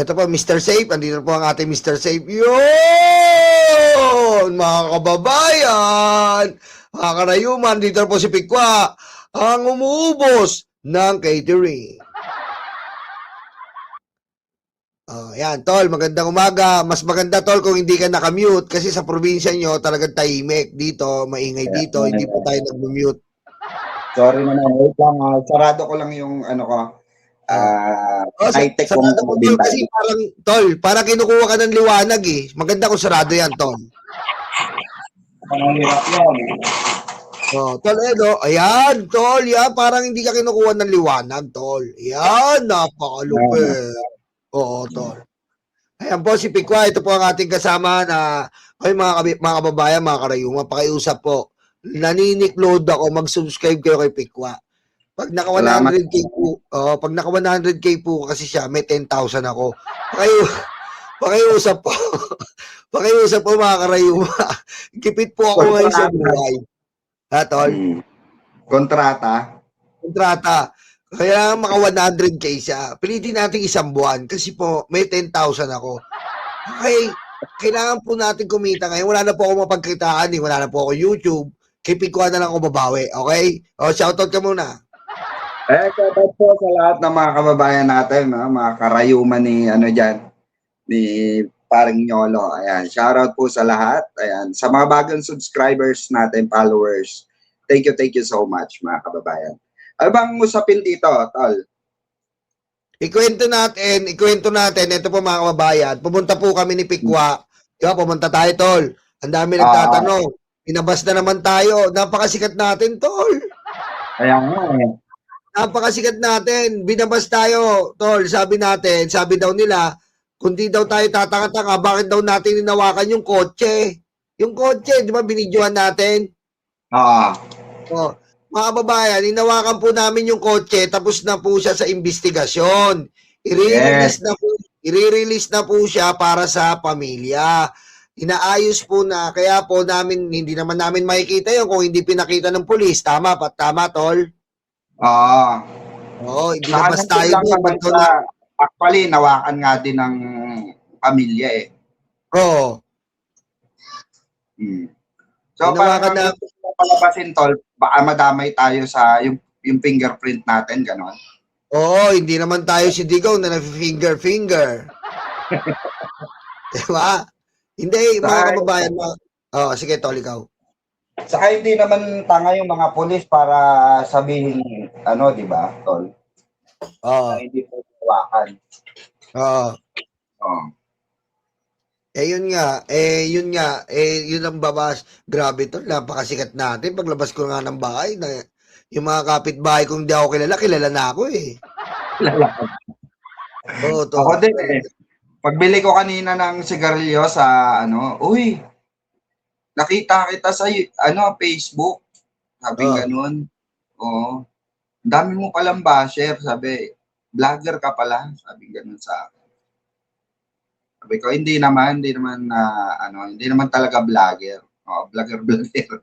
Ito po, Mr. Safe. Andito po ang ating Mr. Safe. Yun! Mga kababayan! Mga karayuman, dito po si Pikwa, ang umuubos ng catering. Yan, tol, magandang umaga. Mas maganda, tol, kung hindi ka nakamute kasi sa probinsya nyo, talagang tahimik dito, maingay dito, hindi po tayo nag-mute. Sorry naman, wait lang. Sarado ko lang yung ano ko. High-tech kong sarado mo, tol, kasi parang, tol, parang kinukuha ka ng liwanag eh. Maganda kung sarado yan, tol. Ang hirap yun. Tol, ayan, tol, yan, parang hindi ka kinukuha ng liwanag, tol. Yan, napakalupit. Oo, tol. Ayan po, si Pikwa, ito po ang ating kasama na, ay mga kababayan, mga karayuma, pakiusap po. Naninikload ako, mag-subscribe kayo kay Pikwa. Pag naka 100k po, pag naka 100k po kasi siya, may 10,000 ako. Pakiusap po. Pakiusap po mga karayuma. Gipit po ako ngayon sa buhay. Ha, tol? Kontrata. Kaya maka 100k siya. Pilitin natin isang buwan kasi po may 10,000 ako. Okay, kailangan po natin kumita ngayon. Wala na po ako mapagkitaan, wala na po ako YouTube. Kay Pikwa na lang ako babawi, okay? Shoutout ka muna. Shoutout po sa lahat ng mga kababayan natin, mga karayuman ni ni Paring Nyolo. Ayan, shoutout po sa lahat. Ayan, sa mga bagong subscribers natin, followers. Thank you so much mga kababayan. Ano bang usapin dito, tol? Ikwento natin, ito po mga kababayan, pumunta po kami ni Pikwa, diba, pumunta tayo, tol, ang dami nagtatanong, pinabas na naman tayo, napakasikat natin, tol. Ayan nga Napakasikat natin, binabas tayo, tol, sabi daw nila, kung di daw tayo tatanga-tanga, bakit daw natin hinawakan yung kotse? Yung kotse, di ba, binidyohan natin? Mga kababayan, hinawakan po namin yung kotse, tapos na po siya sa investigasyon. I-release na po siya para sa pamilya. Inaayos po na, kaya po namin, hindi naman namin makikita yun kung hindi pinakita ng pulis. Tama, tol? Hindi na basta tayo doon. Actually, nawakan nga din ng pamilya eh. So, parang na palabasin, tol, baka madamay tayo sa yung fingerprint natin, gano'n. Hindi naman tayo si Digaw na nag-finger. Diba? Hindi, mga kababayan. Sige, tol, ikaw. Saka hindi naman tanga yung mga pulis para sabihin, di ba, tol? Na hindi po hawakan. Yun ang babas. Grabe to, napakasikat natin. Paglabas ko nga ng bahay, yung mga kapitbahay kung di ako kilala na ako eh. Ako din eh. Pagbili ko kanina ng sigarilyo sa uy, nakita kita sa Facebook. Sabi ganun. Dami mo palang basher, sabi. Vlogger ka pala, sabi ganun sa akin. Sabi ko, hindi naman talaga vlogger. Vlogger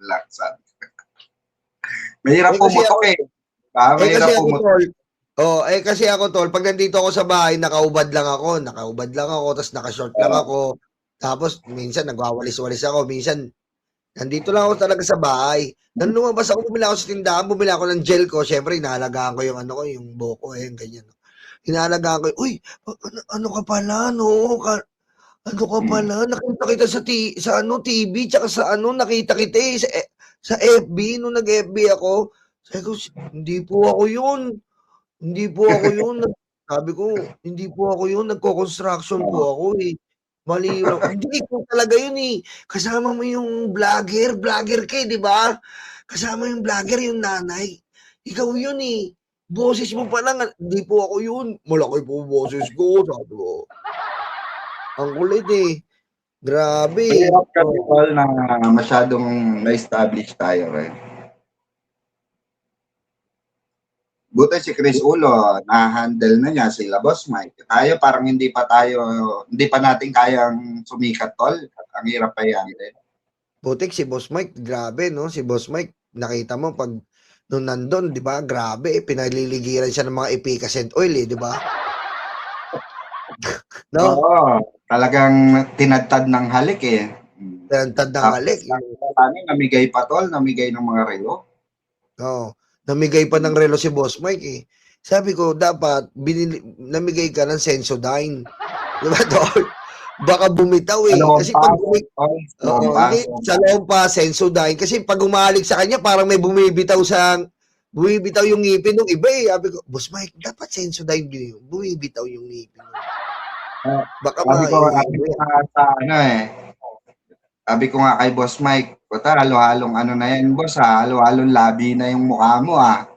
lang. Mahirap pumutok eh. Mahirap pumutok. Kasi ako, tol, pag nandito ako sa bahay, nakaubad lang ako, tapos nakashort lang ako. Tapos, minsan, nagwawalis-walis ako. Minsan, nandito lang ako talaga sa bahay. Nang lumabas ako, bumili ako sa tindahan, bumili ako ng gel ko. Siyempre, inahalagaan ko yung yung buhok ko, ganyan. Inahalagaan ko, uy, ano ka pala, no? Ano ka pala? Nakita kita sa TV, tsaka sa nakita kita sa FB, nung nag-FB ako. Sabi ko, hindi po ako yun. Sabi ko, hindi po ako yun. Nagko-construction po ako eh. Mali yun. Hindi ko talaga yun eh. Kasama mo yung vlogger ka eh, di ba? Kasama yung vlogger, yung nanay. Ikaw yun eh. Boses mo pa lang. Hindi po ako yun. Malaki po boses ko. Sabi ko. Ang kulit eh. Grabe. Mahirap kasi tol na masyadong na-establish tayo eh. Buti si Chris Ulo, na-handle na niya sila Boss Mike. Tayo parang hindi pa natin kayang sumikat tol. Ang hirap pa yan. Butik si Boss Mike, grabe no? Si Boss Mike, nakita mo pag nung nandun, di ba? Grabe, pinaliligiran siya ng mga efficacent oil, di ba? No? Oo, talagang tinadtad ng halik eh. Tantad ng Tapos halik. namigay pa tol, namigay ng mga relo. Oo. Namigay pa ng relo si Boss Mike eh. Sabi ko, dapat namigay ka ng Sensodyne. Di ba, Tol? Baka bumitaw eh. Kasi pag oo, hindi, sa loob pa, Sensodyne. Kasi pag humalik sa kanya, parang may bumibitaw yung ngipin ng iba eh. Sabi ko, Boss Mike, dapat Sensodyne bumibitaw yung ngipin. Baka Sabi ko sa ano eh. Sabi ko nga kay Boss Mike, puta, halo-halong ano na yan, boss ha, halo-halong labi na yung mukha mo ha.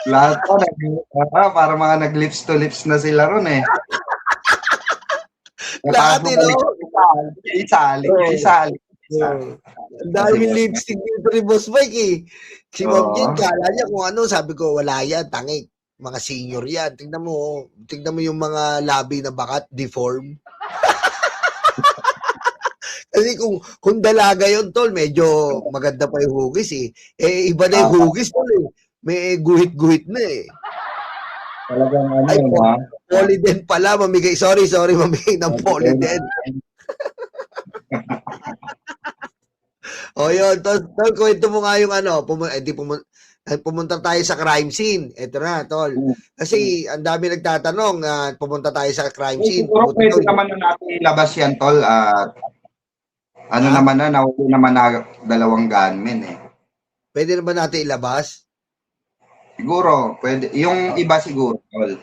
Lahat po, para mga nag-lips to lips na sila ron eh. Lahat eh, no? Isali. Ang daming lipstick dito ni Boss Mike eh. Si Ma'am Jen, kala niya kung ano, sabi ko, wala yan, tangik. Mga senior yan. Tingnan mo yung mga labi na bakat, deform. Kasi kung dalaga yun, tol, medyo maganda pa yung hugis eh. Eh, iba na yung hugis, tol eh. May guhit-guhit na eh. Talagang ano ay, ha? Polydent pala, mamigay. Sorry, mamigay ng Polydent. O yun, tol, kwento mo nga yung ano, pumunta tayo sa crime scene. Ito na, tol. Kasi ang dami nagtatanong, pumunta tayo sa crime scene. Siguro pwede naman na natin ilabas yan, tol. Ano naman na, nahuli naman na 2 gunmen eh. Pwede naman natin ilabas? Siguro, pwede. Yung iba siguro, tol.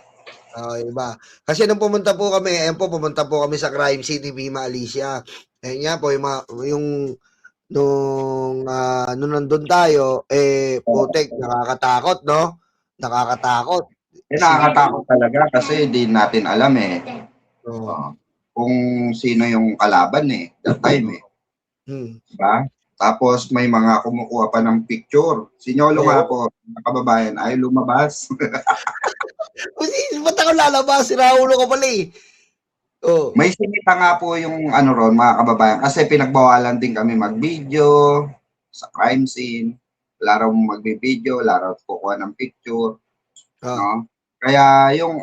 Iba. Kasi nung pumunta po kami sa crime scene ni Mima Alicia. Ayun nga po, nung nandun tayo, putek, nakakatakot, no? Nakakatakot. Nakakatakot talaga kasi di natin alam eh. Kung sino yung kalaban eh, that time eh. Diba? Tapos may mga kumukuha pa ng picture. Sinyolo nga po, kababayan, ay lumabas. Ba't ako lalabas? Sinaulo ko pala eh. May sinita nga po yung ano ron, mga kababayan, kasi pinagbawalan din kami mag-video sa crime scene. Wala raw mag-video, wala raw kukuha ng picture. No? Kaya yung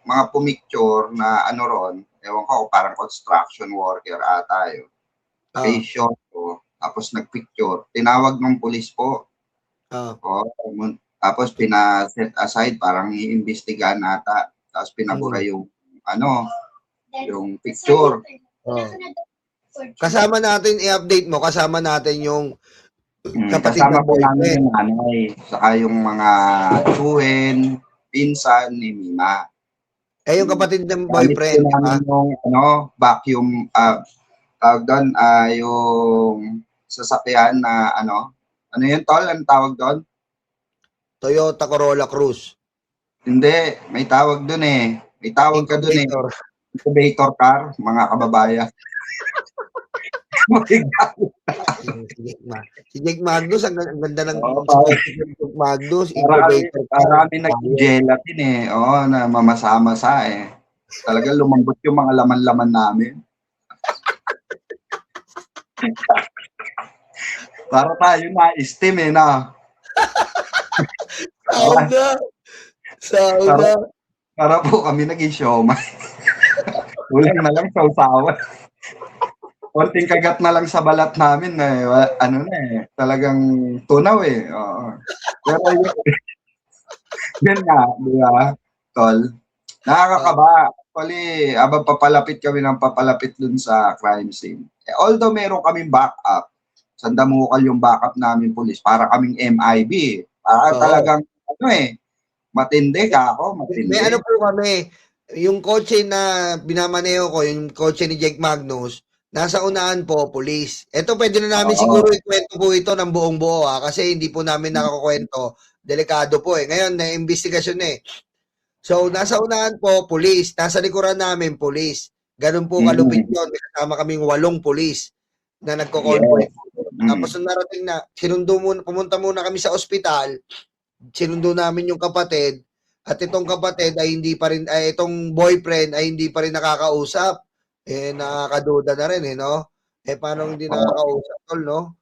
mga pumicture na ano ron, ewan ko, parang construction worker ata yun. Face shot po, tapos nagpicture. Tinawag ng pulis po. Tapos pina-set aside, parang iimbestigahan ata. Tapos pinabura yung yung picture. Kasama natin, i-update mo, kasama natin yung kapatid kasama ng po namin boyfriend. yung nanay, saka yung mga tsuhin, pinsan ni Mima. Yung kapatid ng boyfriend, di ba? Yung vacuum, tawag doon, yung sasakyan na ano yun tol, ang tawag doon? Toyota Corolla Cruz. Hindi, may tawag doon eh. May tawag ka doon eh. Incubator car, mga kababayan. Si Jake Magnus, ang ganda ng Magnus, incubator car. Marami nag-gelatin eh. Na mamasa-masa eh. Talagang lumambot yung mga laman-laman namin. Para tayo na-steam eh na. Sauna. Para po kami naging siomay. Ulang na lang sa usawan. Konting kagat na lang sa balat namin talagang tunaw eh. Pero yun nga, di ba, tol? Nakakakaba. Actually, abang papalapit kami ng papalapit dun sa crime scene. Although meron kaming backup, sandamukal yung backup namin pulis, para kaming MIB. Para talagang, matindi ka ako, matindi. May ano po kami, yung kotse na binamaneho ko, yung kotse ni Jake Magnus, nasa unahan po, police. Ito, pwede na namin siguro ikwento po ito ng buong buo kasi hindi po namin nakakukwento. Delikado po eh. Ngayon, na-investigasyon eh. So, nasa unahan po, police. Nasa likuran namin, police. Ganun po kalupit yun. Kasama kaming 8 police na nagko-convoy. Tapos nung narating na, pumunta muna kami sa ospital, sinundo namin yung kapatid, at itong kapatid ay hindi pa rin, itong boyfriend ay hindi pa rin nakakausap. Nakakaduda na rin no? Paano hindi nakakausap, tol, no?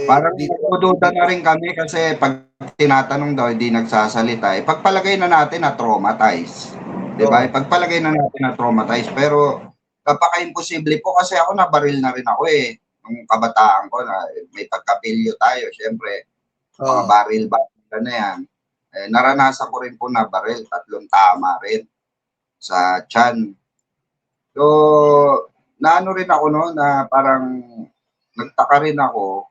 Parang Dito, nagdududa na rin kami kasi pag tinatanong daw, hindi nagsasalita. Pagpalagay na natin na traumatized. Di ba? oh, Pagpalagay na natin na traumatized. Pero kapaka-imposible po kasi ako nabaril na rin ako eh. Nung kabataan ko na may pagkapilyo tayo. Siyempre, mga oh, baril na yan. Naranasan ko rin po na baril. 3 tama rin sa tiyan. So, naano rin ako no, na parang nagtaka rin ako,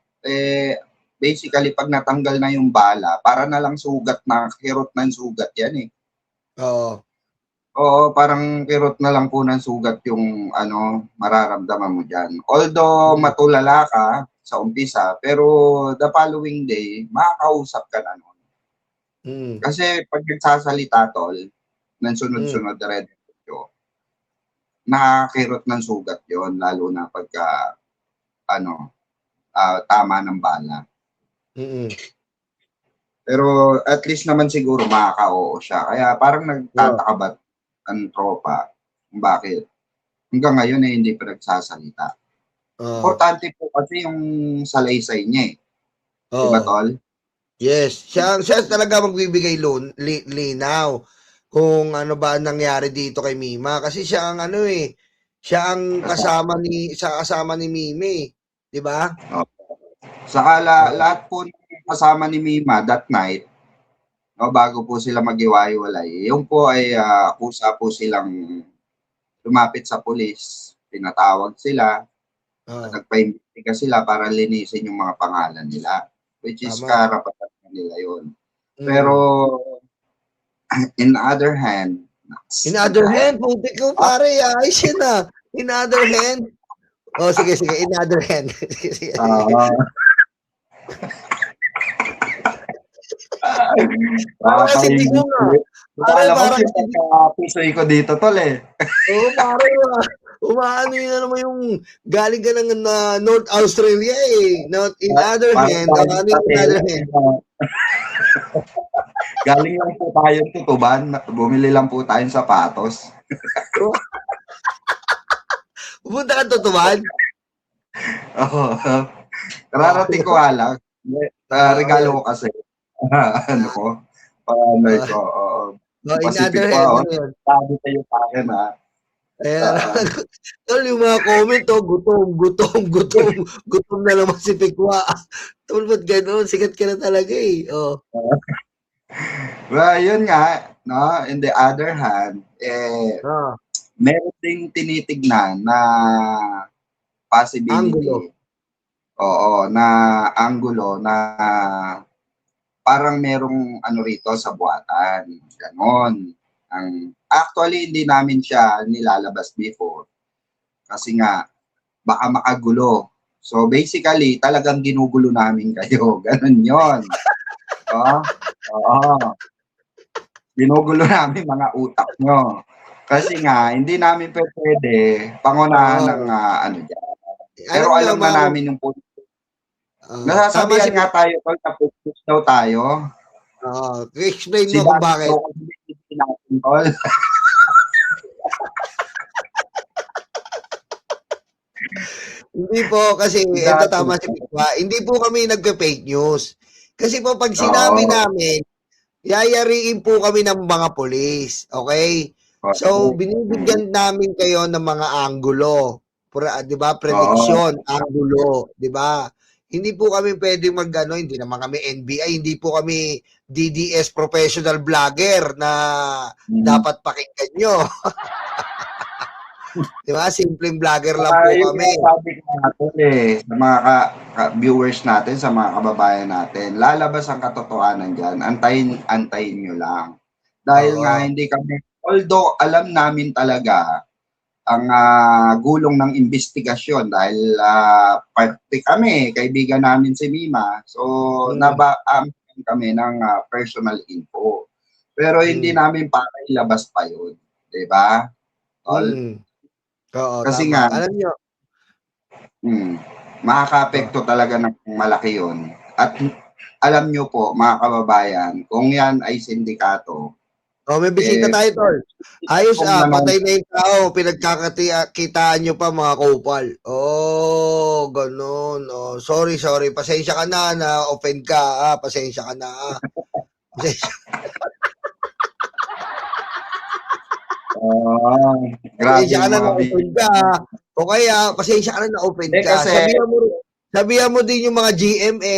basically pag natanggal na yung bala, para na lang sugat na, kirot ng sugat yan eh. oh, Oo, parang kirot na lang po ng sugat yung ano, mararamdaman mo dyan. Although matulala ka sa umpisa, pero the following day, makakausap ka na nun. mm, Kasi pag nagsasalita tol, ng mm, sunod-sunod diretso, nakakirot ng sugat yon lalo na pagka ano, tama ng bala. mm, Pero at least naman siguro makaka-oo siya. Kaya parang oh, nagtataka ba't ang tropa kung bakit hanggang ngayon eh hindi pa nagsasalita. oh, Importante po kasi yung salaysay niya eh. Di ba oh. tol? Yes, siya talaga magbibigay linaw kung ano ba ang nangyari dito kay Mima kasi siya ang ano eh, siya ang Kasi, kasama ni Mimi, 'di ba? oh. Saka Oo. lahat po ng kasama ni Mima that night, no, bago po sila maghiwa-hiwalay, yung po ay kusa po silang lumapit sa pulis. Pinatawag sila, Oh, nagpaimbestiga sila para linisin yung mga pangalan nila, which is tama. karapatan nila yun. Pero Mm. in other hand, In naks, other hand, putik ko ah, pare, ayos yun ah. In other hand, oh sige sige, in other hand. Sige sige sige. ah, Parang kasi tignan mo, pare Akala ko parang siya kasi pagka-pusoy ko dito tol eh. oo pare, umaano yun na naman yung galing ka ng North Australia eh. Not in other Parang hand, galing ano sa yung in other tela. hand? Galing lang po tayo tutuban, bumili lang po tayong sapatos. Oh, pupunta ka tutuban? Oo. Oh, Kararating ko nga lang. yun. Regalo ko kasi. Ano Ah, ko, partner oh, ko. Oo. oh, in Pacific other po hand, ako. ano yun? Sabi sa'yo sa akin ha. Ayan. Oo. Tol, yung mga comment, oh, gutom na naman si Pikwa. Tol, ba't ganun? Sikat ka na talaga eh. Oh. Well, yun nga, no? In the other hand, Ah, meron ding tinitignan na angulo. possibility. Oo, na anggulo na parang merong ano rito sa buwatan. Ganon. Actually, hindi namin siya nilalabas before. Kasi nga, baka makagulo. So basically, talagang ginugulo namin kayo. Ganon yon. Oo. Oo. Ginugulo namin mga utak nyo. Kasi nga, hindi namin pwede pangunahan ng Oo. ano dyan. Alam Pero nyo, alam na mga namin yung tama si nasasabihan nga Pikwa. tayo, tol, na focus daw tayo. Explain Si mo kung Dagat bakit. daw kasi hindi natin, tol. Hindi po, kasi Si ito Dagat. tama si Pikwa. Hindi po kami nagpe-fake news. Kasi po, pag sinabi Oo. namin, yayariin po kami ng mga pulis. Okay? So, Correct. binibigyan namin kayo ng mga anggulo. 'Di ba? Oo. Prediction, anggulo, 'di ba? Hindi po kami pwedeng magano, hindi naman kami NBI, hindi po kami DDS professional vlogger na Mm. dapat pakinggan nyo. 'Di ba? Simpleng vlogger lang Saka po yun kami. nga sabi ko nga tol sa mga viewers natin, sa mga kababayan natin, lalabas ang katotohanan diyan. Antayin niyo lang. Dahil nga Oo. hindi kami, although alam namin talaga ang gulong ng investigasyon dahil parte kami, kaibigan namin si Mima. So, Mm, kami ng personal info. Pero hindi mm, namin para ilabas pa yun. 'Di ba? Tol? mm. Oo, Kasi tama. nga, Alam niyo, hmm, oh, makakaapekto talaga ng malaki yun. At alam nyo po, mga kababayan, kung yan ay sindikato, Oh, may bisita tayo, tol. Ayos kung patay na yung tao. Pinagkakakitaan nyo pa mga kupal. Oh, ganun. Oh, sorry. Pasensya ka na offend ka. Pasensya ka na. Pasensya. Grabe Pasensya ka yung na mga offend ka. O kaya, pasensya ka na offend Eh, ka. kasi, Sabihan mo din yung mga GMA,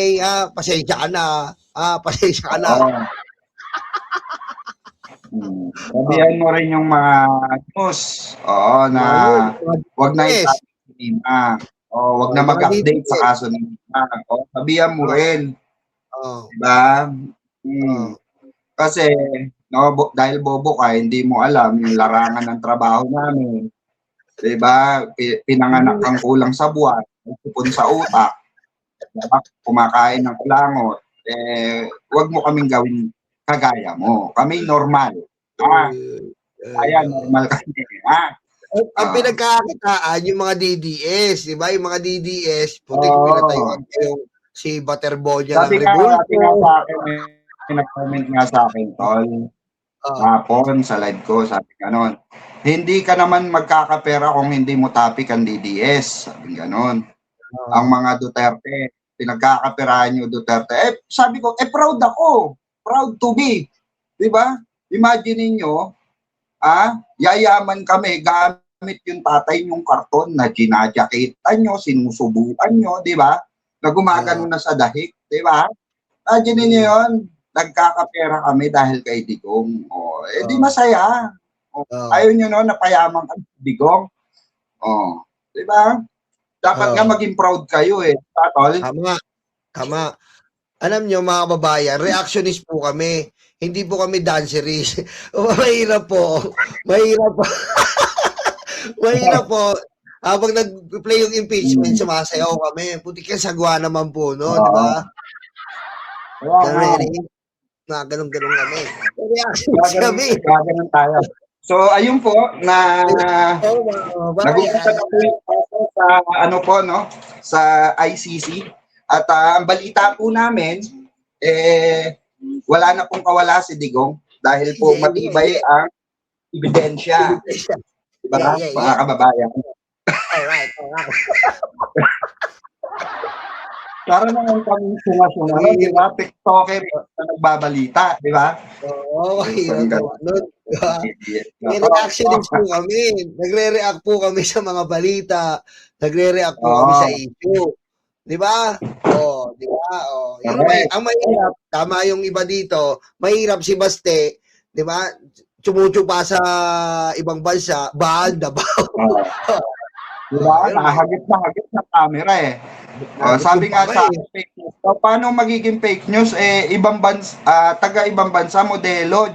pasensya ka na. Pasensya ka na. sabihan mo rin yung mga news. Oo, na wag na itatin na. O, wag na mag-update sa kaso ng o, sabihan mo rin. Diba? Kasi, no, dahil bobo ka, hindi mo alam yung larangan ng trabaho namin. Diba? Pinanganak kang kulang sa buwan, pupun sa utak, diba? Kumakain ng kulangot. Wag mo kaming gawin kagaya mo. Kami normal. Kaya normal kami. Ang pinagkakakitaan, yung mga DDS, di ba? Yung mga DDS, puti ko pinatayuan yung si Butterbonia ng Rebulto. Sabi nga sa akin, may nag-comment nga sa akin, tol. Hapon sa live ko, sabi ganon. Hindi ka naman magkakapera kung hindi mo topic ang DDS. Sabi ganon. Ang mga Duterte, pinagkakaperahan yung Duterte. Sabi ko, proud ako. Proud to be. Di ba? Imagine niyo, yayaman kami gamit yung tatay yung karton na ginajakitan nyo, sinusubuan nyo, di ba? Na gumagano na sa dahik, di ba? Imagine niyo yun, nagkakapera kami dahil kay Digong. Di masaya. Ayaw nyo no, napayaman kami kay Digong. Di ba? Dapat nga maging proud kayo Tol. Tama. Alam nyo mga kababayan, reactionist po kami. Hindi po kami danceries. Mahirap po. Mahirap po. Habang nag-play yung impeachment, sumasayaw kami. Puti ka sagwa naman po, no? Di ba? Ganun kami. Reactionist kami. Ganun tayo. So, ayun po, nag-umpisa na po sa, sa ICC. At ang balita po namin, wala na pong kawala si Digong dahil po matibay ang ebidensya. Diba, mga kababayan? Alright. Para naman kami sunga-sunga, di ba? TikToker na nagbabalita, di ba? Oo, reactionist po kami. Nagre-react po kami sa mga balita. Nagre-react po kami sa issue. Di ba? Di ba? Ang mahirap, tama yung iba dito, mahirap si Baste, di ba? Tsumutsupa sa ibang bansa, bahal na ba? Diba? Nakahagip na camera sabi nga sa fake news. So, paano magiging fake news? Ibang bansa, taga-ibang bansa, modelo,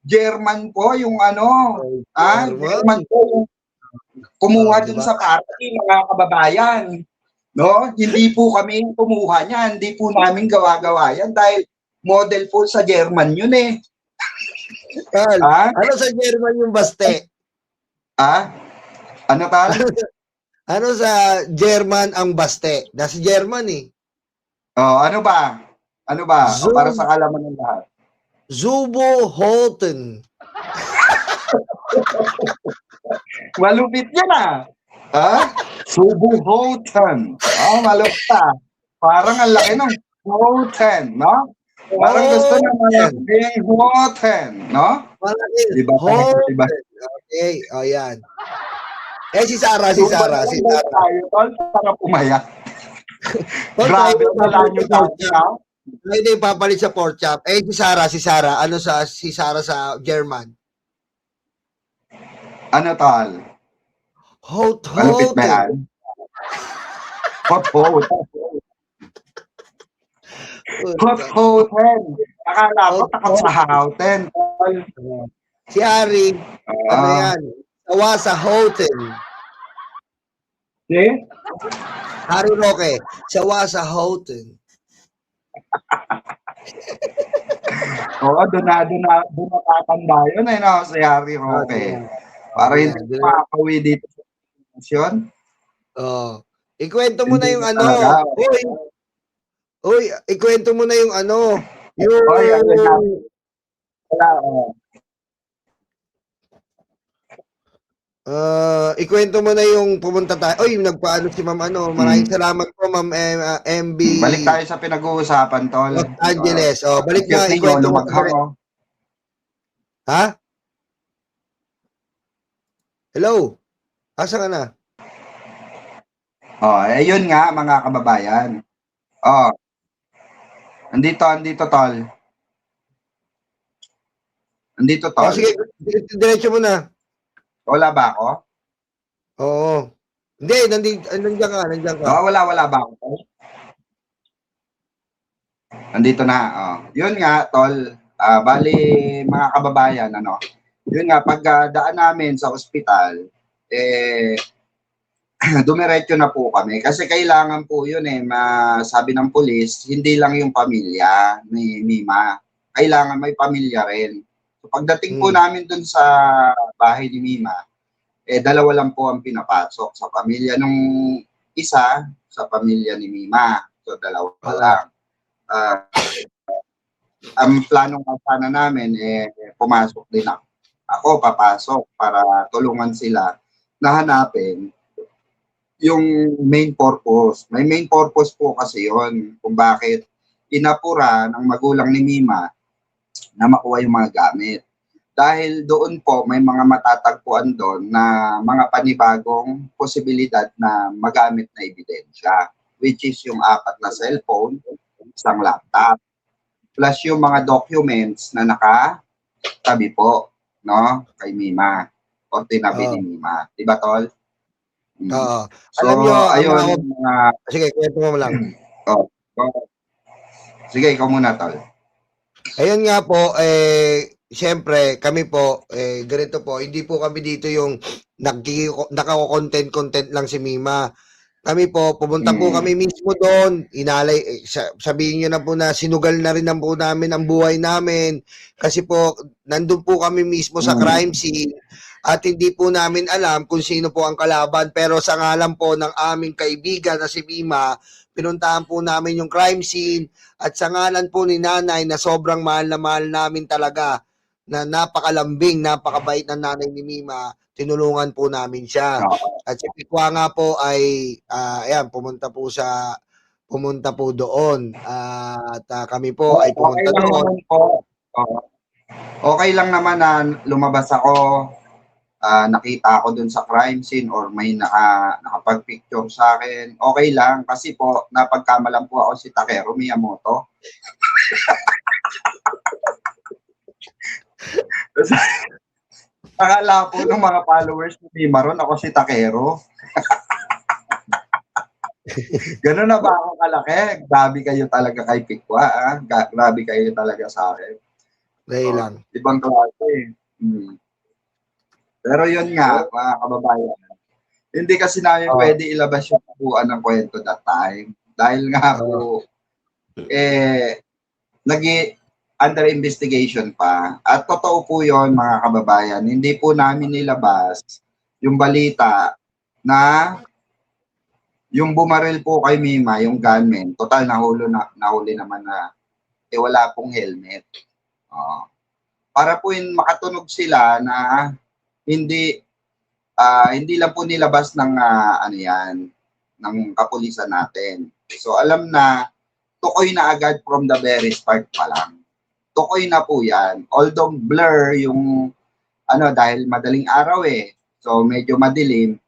German po yung German po yung kumuha dun sa party, mga kababayan. No? Hindi po kami kumuha niyan. Hindi po namin gawa-gawa yan dahil model po sa German yun Ano sa German yung Baste? Ano tal? Ano sa German ang Baste? Nasa German ano ba? Para sa kalaman ng lahat. Zubo Holten. Malupit yan Zubo Holten. Malupit Parang ang laki nung Holten, no? Parang gusto na malaki Holten, no? Malaki. Diba? Okay, yan. Si Sarah. Para pumaya. Grabe, wala nyo dati, Hindi, papalit sa pork chop. Si Sarah. Ano si Sarah sa German? Ano, tal? Malupit ba yan? Hoten. Akala ko takot sa Houten. Si Harry, ano yan? Tawa sa Houten. Harry Roque, sawa sa Houten. Doon natatanda yun si Harry Roque. Para hindi makakawi dito sa institusyon. Ikwento mo na yung ikwento mo na yung yung Ikwento mo na yung pumunta tayo. Oy, nagpaano si Ma'am ano. Maraming salamat po, Ma'am MB Balik tayo sa pinag-uusapan, tol. Los Angeles. Balik Cute na, ninyo, ikwento mo lumaghang, kami. oh. Ha? Hello? Asa ka na? Yun nga, mga kababayan. Andito, tol. Andito, tol. Sige, diretso mo na. Wala ba ako? Oo. Hindi, nandiyan ka. Wala ba ako? Nandito na. Yun nga, tol. Bali, mga kababayan, ano, yun nga, pag daan namin sa ospital, dumiretso na po kami. Kasi kailangan po yun sabi ng pulis, hindi lang yung pamilya ni Mima. Kailangan may pamilya rin. So, pagdating po namin dun sa bahay ni Mima, dalawa lang po ang pinapasok. Sa pamilya nung isa, sa pamilya ni Mima. So, dalawa lang. Ang plano nga sana namin, pumasok din ako. Ako, papasok para tulungan sila na hanapin yung main purpose. May main purpose po kasi yon kung bakit inapura ng magulang ni Mima na makuha yung mga gamit. Dahil doon po may mga matatagpuan doon na mga panibagong posibilidad na magamit na ebidensya, which is yung 4 na cellphone, isang laptop, plus yung mga documents na nakatabi po, no, kay Mima o tinabi ni Mima. Diba, tol? Oo. So, Alam nyo, ayun. sige, kwento mo lang. Sige, ikaw muna, tol. Ayun nga po, siyempre, kami po, ganito po, hindi po kami dito yung naka-content lang si Mima. Kami po, pumunta po kami mismo doon, sabihin nyo na po na sinugal na rin po namin ang buhay namin kasi po, nandun po kami mismo sa crime scene at hindi po namin alam kung sino po ang kalaban pero sa ngalan po ng aming kaibigan na si Mima, pinuntahan po namin yung crime scene at sa ngalan po ni nanay na sobrang mahal na mahal namin talaga na napakalambing, napakabait ng nanay ni Mima, tinulungan po namin siya. At si Pikwa nga po ay ayan, pumunta po doon. At kami po ay pumunta doon. Okay lang naman na lumabas ako, nakita ako doon sa crime scene or may nakapag-picture sa akin. Okay lang kasi po napagkamalan po ako si Takeru Miyamoto. Akala po ng mga followers ni Mima ron, ako si Takeru. Ganun na ba ako kalaki? Grabe kayo talaga kay Pikwa, grabe kayo talaga sa akin. Dahil lang. Ibang klase. Pero yun nga, mga kababayan, hindi kasi namin pwede ilabas yung kabuuan ng kwento that time. Dahil nga po, under investigation pa. At totoo po yon mga kababayan, hindi po namin nilabas yung balita na yung bumaril po kay Mima, yung gunman, total nahuli naman na wala pong helmet. Para po yung makatunog sila na hindi lang po nilabas ng ng kapulisan natin. So alam na, tukoy na agad from the very start pa lang. Tukoy na po yan. Although blur yung dahil madaling araw so medyo madilim,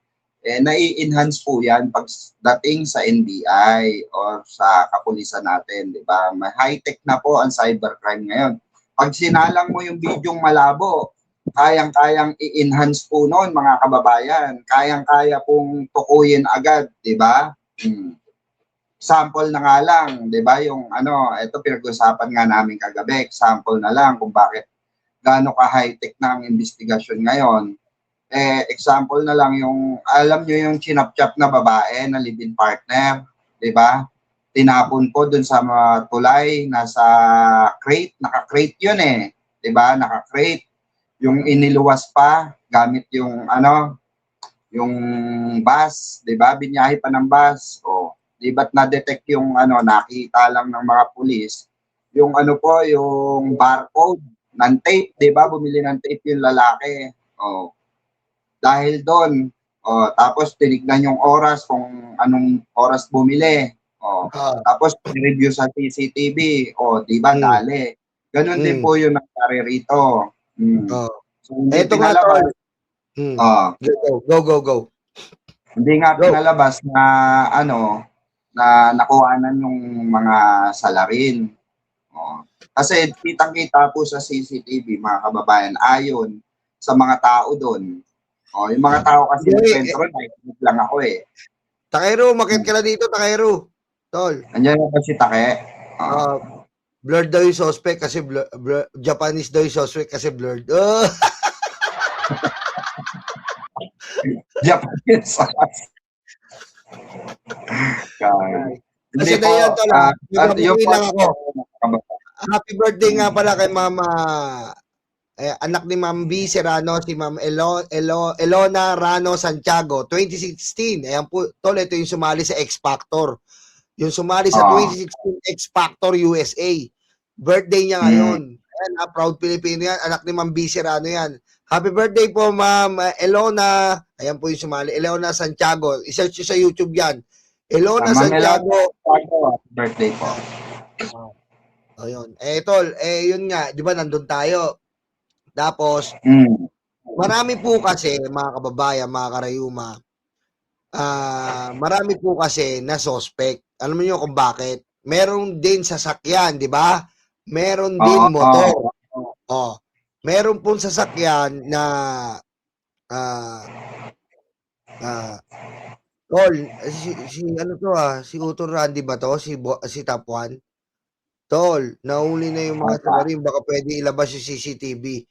nai-enhance po yan pagdating sa NBI or sa kapulisan natin, di ba? May high-tech na po ang cybercrime ngayon. Pag sinalang mo yung bidyong malabo, kayang-kayang i-enhance po noon, mga kababayan. Kayang-kaya pong tukuyin agad, di ba? Sample na nga lang, di ba? Yung ito pinag-usapan nga namin kagabi, sample na lang kung bakit gaano ka high-tech na ang investigasyon ngayon. Example na lang yung, alam nyo yung chinap-chap na babae na live-in partner, di ba? Tinapon po dun sa tulay, nasa crate, naka-crate yun di ba? Naka-crate. Yung iniluwas pa, gamit yung yung bus, di ba? Binyahe pa ng bus. Di ba't na-detect yung nakita lang ng mga pulis, yung yung barcode ng tape, di ba? Bumili ng tape yung lalaki. dahil doon, tapos tinignan yung oras kung anong oras bumili. Tapos review sa CCTV, di ba Mm. dali. Ganun din po yung nangyari rito. So, hindi Eto nga, tol. pinalabas. Go. Hindi nga Go. pinalabas na na nakuhanan yung mga salarin. Kasi kitang-kita po sa CCTV, mga kababayan, ayon sa mga tao doon. Yung mga tao kasi nagkwento ron, nakikinig lang ako eh. Takero, makit ka na dito, Takero. Tol. Andiyan na ba si Take? Blurred daw yung suspect kasi Japanese daw yung suspect kasi blurred. Japanese. Kasi na yan, tol. Yung lang ako. Happy birthday nga pala kay Mama, anak ni Ma'am B. Serrano, si Ma'am Elona Rano Santiago, 2016. Ayan po, tol, ito yung sumali sa X Factor. Yung sumali sa 2016 X Factor USA. Birthday niya ngayon. Ayan, proud Pilipino yan. Anak ni Ma'am B. Serrano yan. Happy birthday po, Ma'am Elona. Ayan po yung sumali. Elona Santiago. I-search nyo sa YouTube yan. Elona Santiago. Happy birthday po. Ayun. Tol, yun nga, di ba nandun tayo. Tapos, marami po kasi, mga kababayan, mga karayuma, marami po kasi na suspect. Alam niyo kung bakit? Meron din sasakyan, di ba? Meron din motor. Meron pong sasakyan na tol, si Utol Randy ba to? Si Top 1? Tol, nahuli na yung mga salarin. Baka pwede ilabas yung CCTV.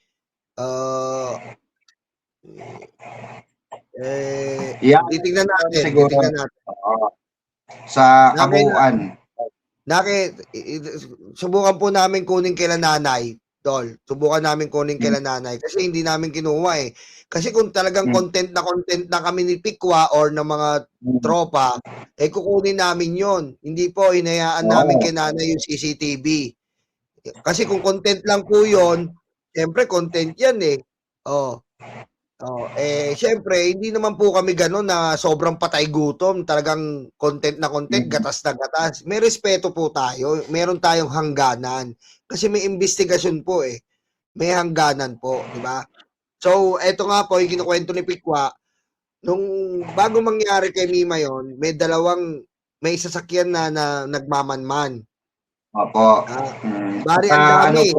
Titingnan natin. Sa kabuuan. Subukan po namin kunin kila nanay. Tol, subukan namin kunin kila nanay. Kasi hindi namin kinuha eh. Kasi kung talagang content na kami ni Pikwa or ng mga tropa, kukunin namin yon. Hindi po, hinayaan namin kay nanay yung CCTV. Kasi kung content lang po yon, siyempre content yan eh. Siyempre, hindi naman po kami gano'n na sobrang patay gutom. Talagang content na content, gatas na gatas. May respeto po tayo. Meron tayong hangganan. Kasi may investigasyon po eh. May hangganan po, di ba? So, eto nga po, yung kinukwento ni Pikwa, nung bago mangyari kay Mima yon, may sasakyan na nagmamanman. Opo. Bari, ang dami.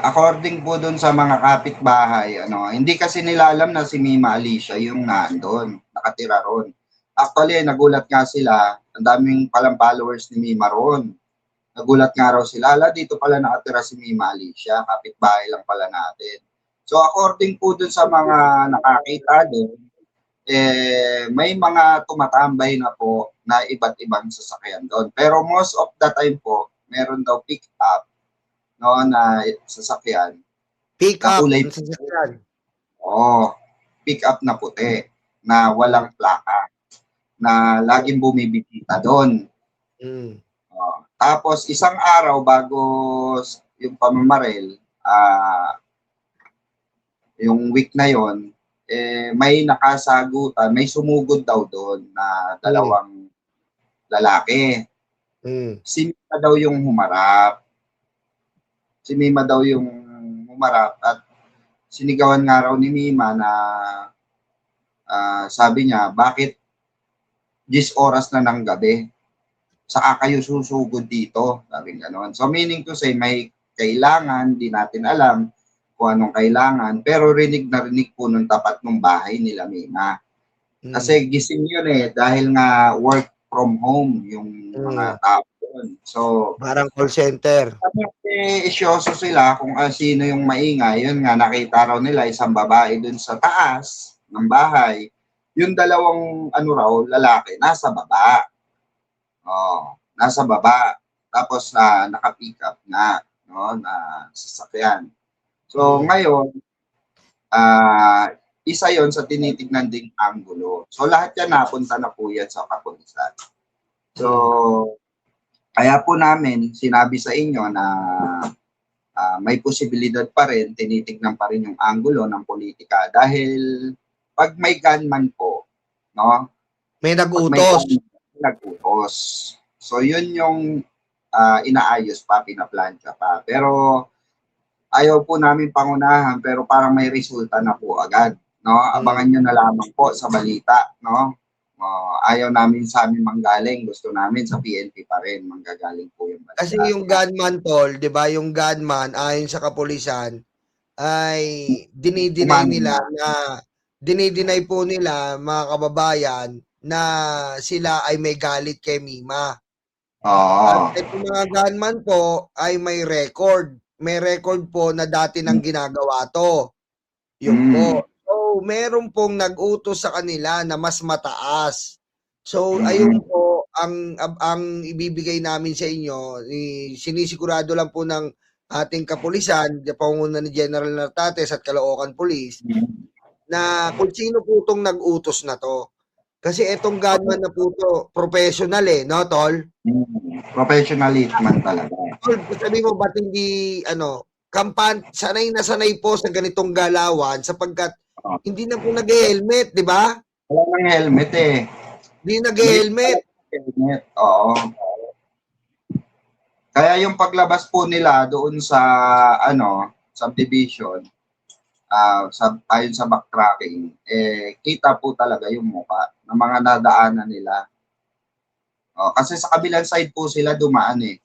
According po dun sa mga kapitbahay, hindi kasi nila alam na si Mima Alicia yung nandun, nakatira ron. Actually, nagulat nga sila, ang daming palang followers ni Mima ron. Nagulat nga raw sila, dito pala nakatira si Mima Alicia, kapitbahay lang pala natin. So according po dun sa mga nakakita dun, may mga tumatambay na po na iba't ibang sasakyan doon. Pero most of the time po, meron daw pick up na sasakyan. Pick up na sasakyan. Pick up na puti na walang plaka na laging bumibisita doon. Tapos isang araw bago yung pamamaril, yung week na yon, may nakasagutan, may sumugod daw doon na dalawang lalaki. Si Mima daw yung humarap. At sinigawan nga raw ni Mima na sabi niya, bakit 10 oras na ng gabi? Saka kayo susugod dito. Sabi gano'n. So meaning to say, may kailangan, di natin alam kung anong kailangan, pero rinig na rinig po nung tapat ng bahay nila Mima. Kasi gising yun dahil nga work from home yung mga tao doon. So, parang call center. Isyoso sila kung sino yung maingay. Yun nga, nakita raw nila isang babae dun sa taas ng bahay. Yung dalawang lalaki, nasa baba. Nasa baba. Tapos naka-pick up na sasakyan. So ngayon, isa yon sa tinitignan ding anggulo. So lahat yan napunta na po yan sa kapulisan. So kaya po namin sinabi sa inyo na may posibilidad pa rin, tinitignan pa rin yung anggulo ng politika dahil pag may gunman po, no? May Pag may nag-utos. gunman, nag-utos. So yun yung inaayos pa, pinaplantya pa. Pero ayaw po namin pangunahan pero parang may resulta na po agad, no? Abangan nyo na lamang po sa balita, no? Ayaw namin sa amin manggaling, gusto namin sa PNP pa rin manggagaling po yung balita. Kasi yung gunman, tol, 'di ba, yung gunman ayon sa kapulisan ay dinideny po nila, mga kababayan, na sila ay may galit kay Mima. At Oo. itong mga gunman po ay may record. May record po na dati nang ginagawa 'to. Yun po. So, meron pong nag-utos sa kanila na mas mataas. So, ayun po ang ibibigay namin sa inyo, sinisigurado lang po ng ating kapulisan, pangunguna ni General Nartates at Caloocan Police, na kung sino po itong nag-utos na 'to. Kasi itong gunman na po 'to, professional no, tol? Professionally man talaga. Tol, sabi mo ba't hindi sanay na sanay po sa ganitong galawan sapagkat hindi na po nag-helmet, di ba? Wala nang helmet eh. Hindi nag-helmet. Helmet, oo. Kaya yung paglabas po nila doon sa subdivision, ayon sa backtracking, kita po talaga yung mukha ng mga nadaanan nila. Kasi sa kabilang side po sila dumaan eh.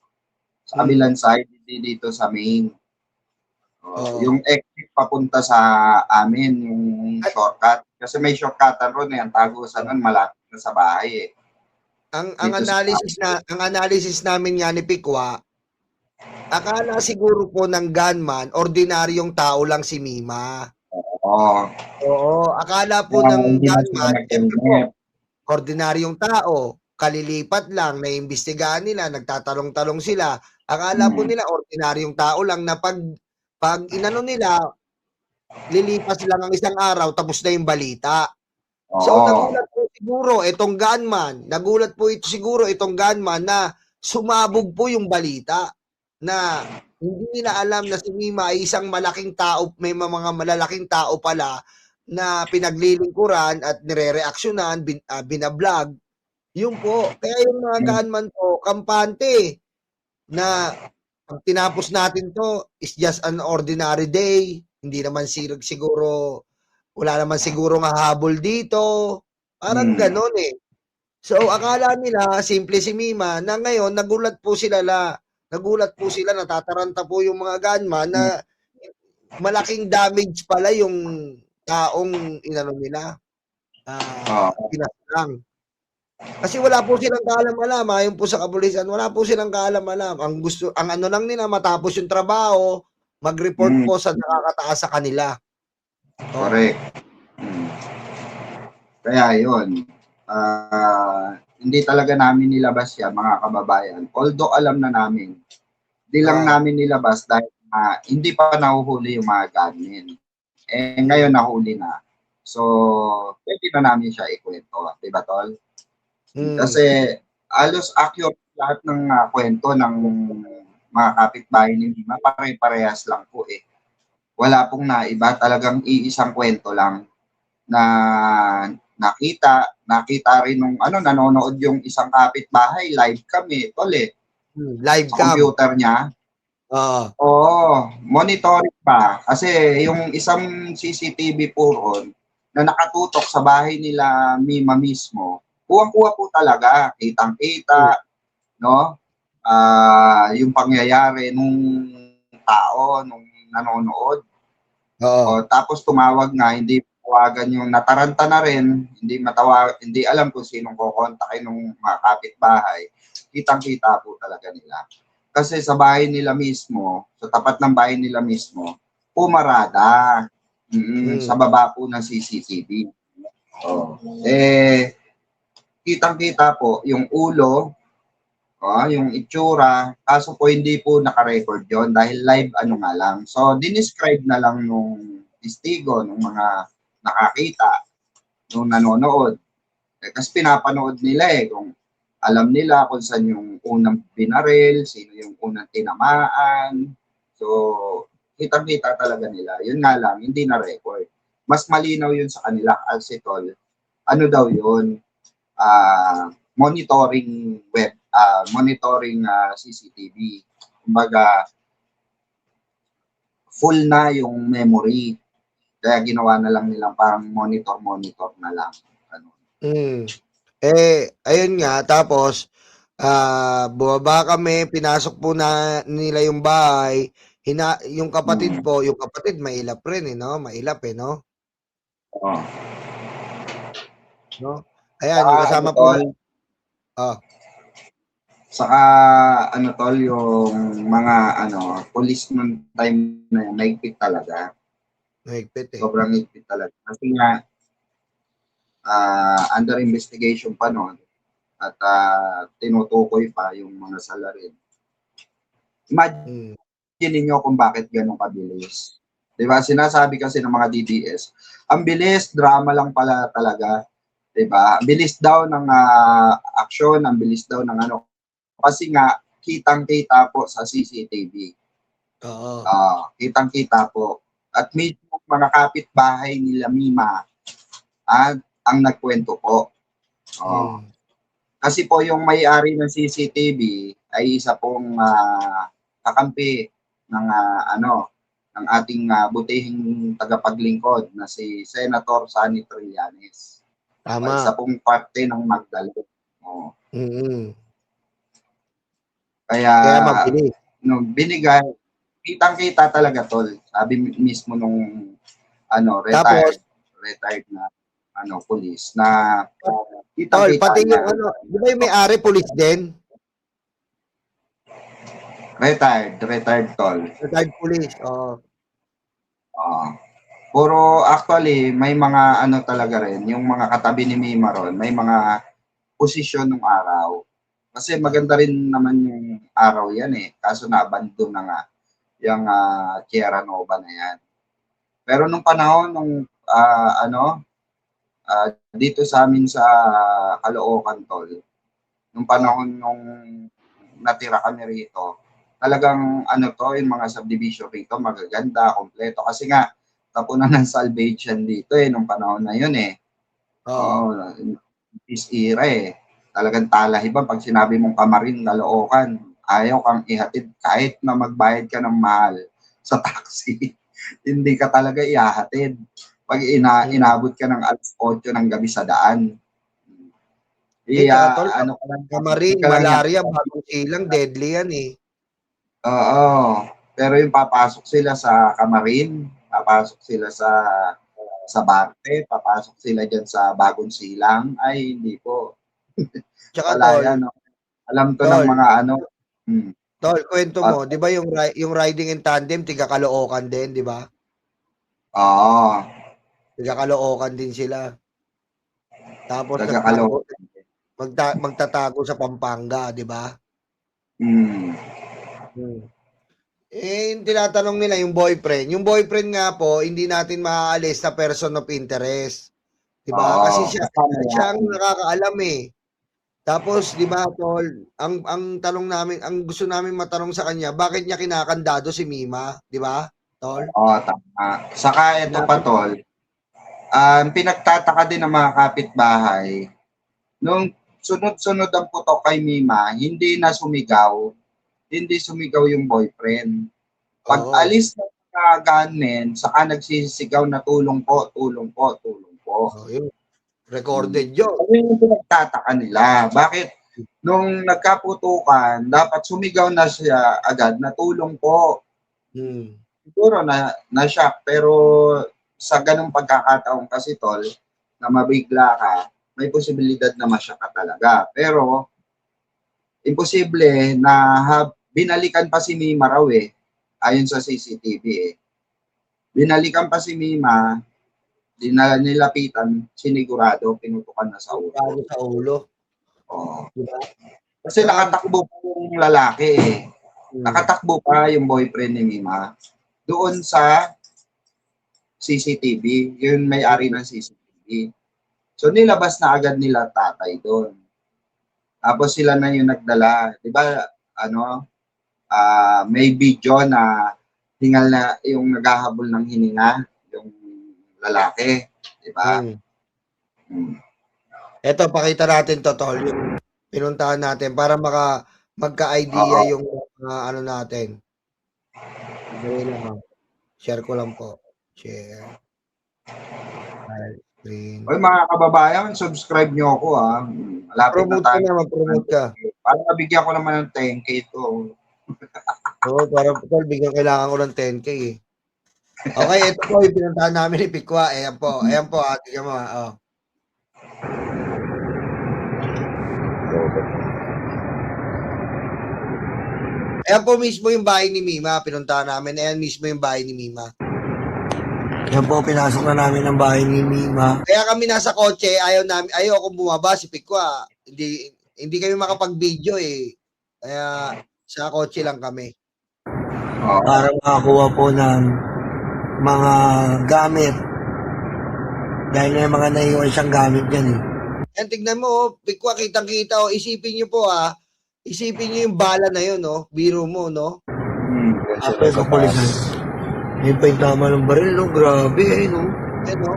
Sa kabilang side, hindi dito sa main. Yung exit papunta sa amin, yung shortcut. Kasi may shortcutan ron ang tagusan nun malapit na sa bahay eh. Ang analysis namin nga ni Pikwa, akala siguro po ng gunman, ordinaryong tao lang si Mima. Oo, akala po ng gunman, ordinaryong tao, kalilipat lang, naiimbestigahan nila, nagtatalong-talong sila. Akala po nila ordinaryong tao lang na pag inano nila, lilipas lang ang isang araw, tapos na yung balita. So, nagulat po itong gunman na sumabog po yung balita na hindi nila alam na si Mima ay isang malaking tao, may mga malalaking tao pala na pinaglilingkuran at nire-reaksyonan, binablog. Yun po. Kaya yung mga gunman po, kampante na pag tinapos natin to is just an ordinary day. Hindi naman siguro, wala naman siguro hahabol dito. Parang ganon eh. So, akala nila, simple si Mima, na ngayon, nagulat po sila, natataranta po yung mga gunman na malaking damage pala yung taong inano nila, pinaslang. Kasi wala po silang kaalam-alam, ayon po sa kapulisan, wala po silang kaalam-alam. Ang ano lang nila, matapos yung trabaho, mag-report po sa nakakataas sa kanila. Correct. Kaya yun, hindi talaga namin nilabas yan, mga kababayan. Although alam na namin, hindi lang namin nilabas dahil hindi pa nahuhuli yung mga gunmen. Ngayon nahuli na. So, pwede na namin siya ikwento. Diba, Tol? Kasi halos accurate lahat ng kwento ng mga kapitbahay ni Mima, pare-parehas lang po eh. Wala pong naiba, talagang iisang kwento lang na nakita rin nung nanonood yung isang kapitbahay, live kami, Tol eh. Live sa computer niya. Monitoring pa. Kasi yung isang CCTV po ron na nakatutok sa bahay nila Mima mismo, kuha-kuha po talaga, kitang-kita, no? Yung pangyayari nung tao, nung nanonood. Tapos tumawag nga, hindi tawagan yung nataranta na rin, hindi alam kung sinong kukontakin ng mga kapitbahay. Kitang-kita po talaga nila. Kasi sa bahay nila mismo, sa tapat ng bahay nila mismo, pumarada sa baba po ng CCTV. Kitang-kita po yung ulo, yung itsura, kaso po hindi po naka-record yon dahil live nga lang. So, dinescribe na lang nung testigo, nung mga nakakita, nung nanonood. Kasi pinapanood nila kung alam nila kung saan yung unang binaril, sino yung unang tinamaan. So, So, kitang-kita talaga nila. Yun nga lang, hindi na record. Mas malinaw yun sa kanila kasi tol, ano daw yun, monitoring monitoring CCTV. Kumbaga, full na yung memory. Kaya ginawa na lang nilang parang monitor na lang. Ano. Ayun nga, tapos, bumaba kami, pinasok po na nila yung bahay, yung kapatid po, yung kapatid mailap rin no? Mailap no? Oh. No? Ayan, yung kasama po na, Saka ano tol, yung mga police nung time na yun, naigpit talaga. mahigpit Sobrang higpit talaga. Kasi nga, under investigation pa noon at tinutukoy pa yung mga salarin. Imagine niyo kung bakit ganun kabilis. Diba? Sinasabi kasi ng mga DDS, ang bilis, drama lang pala talaga. Diba? Ang bilis daw ng aksyon, ang bilis daw ng ano. Kasi nga, kitang-kita po sa CCTV. Oo. Kitang-kita po. At mismo mga kapitbahay nila Mima ang nagkwento po. Kasi po yung may-ari ng CCTV ay isa pong kakampi ng ng ating butihing tagapaglingkod na si Senator Sonny Trillanes. Tama. Isa pong parte ng Magdalene. Kaya mabilis. nung binigay, kitang-kita talaga tol. Sabi mismo nung retired na police na tol, kitang-kita pati niya. yung di ba yung may-ari police din? Retired tol. Retired police, Puro actually may mga talaga rin, yung mga katabi ni Mima ron, may mga posisyon nung araw. Kasi maganda rin naman yung araw yan kaso na-abandon na nga yung Sierra Nova na yan. Pero nung panahon nung dito sa amin sa Caloocan tol, nung panahon nung natira kami rito, talagang yung mga subdivision rito magaganda, kompleto kasi nga tapunan ng salvation dito nung panahon na yun this era talagang talahiban pag sinabi mong Kamarin, Caloocan, ayaw kang ihatid kahit na magbayad ka ng mahal sa taxi. Hindi ka talaga ihahatid pag inabot ka ng 8:00 ng gabi sa daan. Kamarin, malaria, bagong silang, deadly yan Oo. Pero yung papasok sila sa Kamarin, papasok sila sa Barte, papasok sila dyan sa Bagong Silang, ay hindi po. Tsaka Wala tol, yan. Alam to ng mga Tol, kwento mo, di ba yung riding in tandem, tiga Caloocan din, di ba? Oo. Tiga Caloocan din sila. Tapos magtatago sa Pampanga, di ba? Yung tinatanong nila yung boyfriend nga po, hindi natin maaalis sa person of interest. 'Di ba? Kasi siya ang nakakaalam Tapos 'di ba, tol, ang tanong namin, ang gusto namin matanong sa kanya, bakit niya kinakandado si Mima, 'di ba, tol? Oo, tama. Saka ito pa tol, pinagtataka din ng mga kapitbahay, nung sunod-sunod ang putok kay Mima, hindi sumigaw yung boyfriend. Pag alis ng mga gunmen, saka nagsisigaw na tulong po, tulong po, tulong po. Yun. Recorded yun. Ano yung pinagtataka nila? Bakit nung nagkaputukan, dapat sumigaw na siya agad na tulong po. Siguro na-shock, pero sa ganung pagkakataon kasi tol, na mabigla ka, may posibilidad na ma-shock ka talaga. Pero, imposible na binalikan pa si Mima raw ayon sa CCTV Binalikan pa si Mima, nilapitan, sinigurado, pinutukan na sa ulo. Oo. Diba? Kasi nakatakbo pa yung lalaki Nakatakbo pa yung boyfriend ni Mima doon sa CCTV, yung may-ari ng CCTV. So nilabas na agad nila tatay doon. Tapos sila na yung nagdala, 'di ba? May video na hingal na, yung naghahabol ng hininga, yung lalaki. Diba? Hmm. Eto, pakita natin to, tol, yung pinuntahan natin para magka-idea Oo. yung ano natin. Dali lang, share ko lang po. Share. Screen. Oy, mga kababayan, subscribe nyo ako, ha. Malapit na Promote ka tayo. na, mag-promote ka. Para nabigyan ko naman ng 10K to. Oo, para tol, bigyan kailangan ko ng 10K eh. Okay, ito po yung pinuntahan namin ni Pikwa. Ayan po, tingnan mo, oh. Ayan po mismo yung bahay ni Mima, pinuntahan namin. Ayan mismo yung bahay ni Mima. Ayan po, pinasok na namin ang bahay ni Mima. Kaya kami nasa kotse, ayaw akong bumaba, si Pikwa. Hindi kami makapag-video eh. Kaya sa kotse lang kami. Para makakuha po ng mga gamit. Dahil may mga naiwan siyang gamit yan eh. Yan, tignan mo, Pikwa, kitang-kita. Isipin nyo po isipin nyo yung bala na yun, no? Biro mo, no? After sa pulisan. Yun pa yung tama ng baril, no? Grabe, no? Yan, no?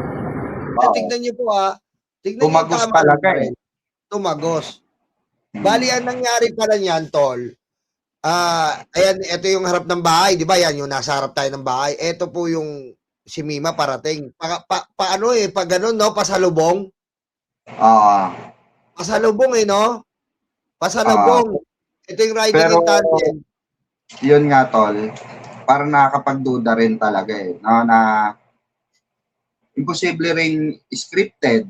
Yan, tignan nyo po, tignan nyo yung Tumagos tama ng talaga baril. Tumagos. Bali, ang nangyari pala niyan, tol, ayan, ito yung harap ng bahay, di ba? Yan, yung nasa harap tayo ng bahay. Ito po yung si Mima parating. Paano pag ganun, no? Pasalubong. Pasalubong no? Pasalubong. Ito yung riding Pero, in tandem. Yun nga, tol, parang nakakapagduda rin talaga no, na imposible ring scripted.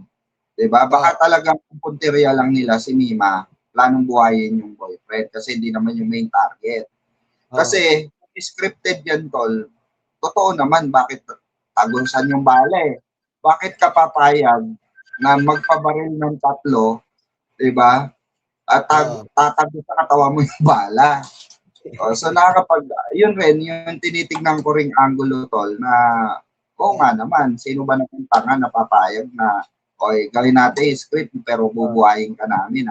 Diba? Baka talagang punteriya lang nila si Mima, planong buhayin yung boyfriend kasi hindi naman yung main target. Kasi, scripted yan, tol. Totoo naman, bakit tagusan yung bala Bakit ka papayag na magpabaril ng 3, diba? At tatago sa katawa mo yung bala. So yun rin, yung tinitignan ko ring angulo, tol, na nga naman, sino ba naman tanga na papayag na, oy, gawin natin script pero bubuhayin ka namin.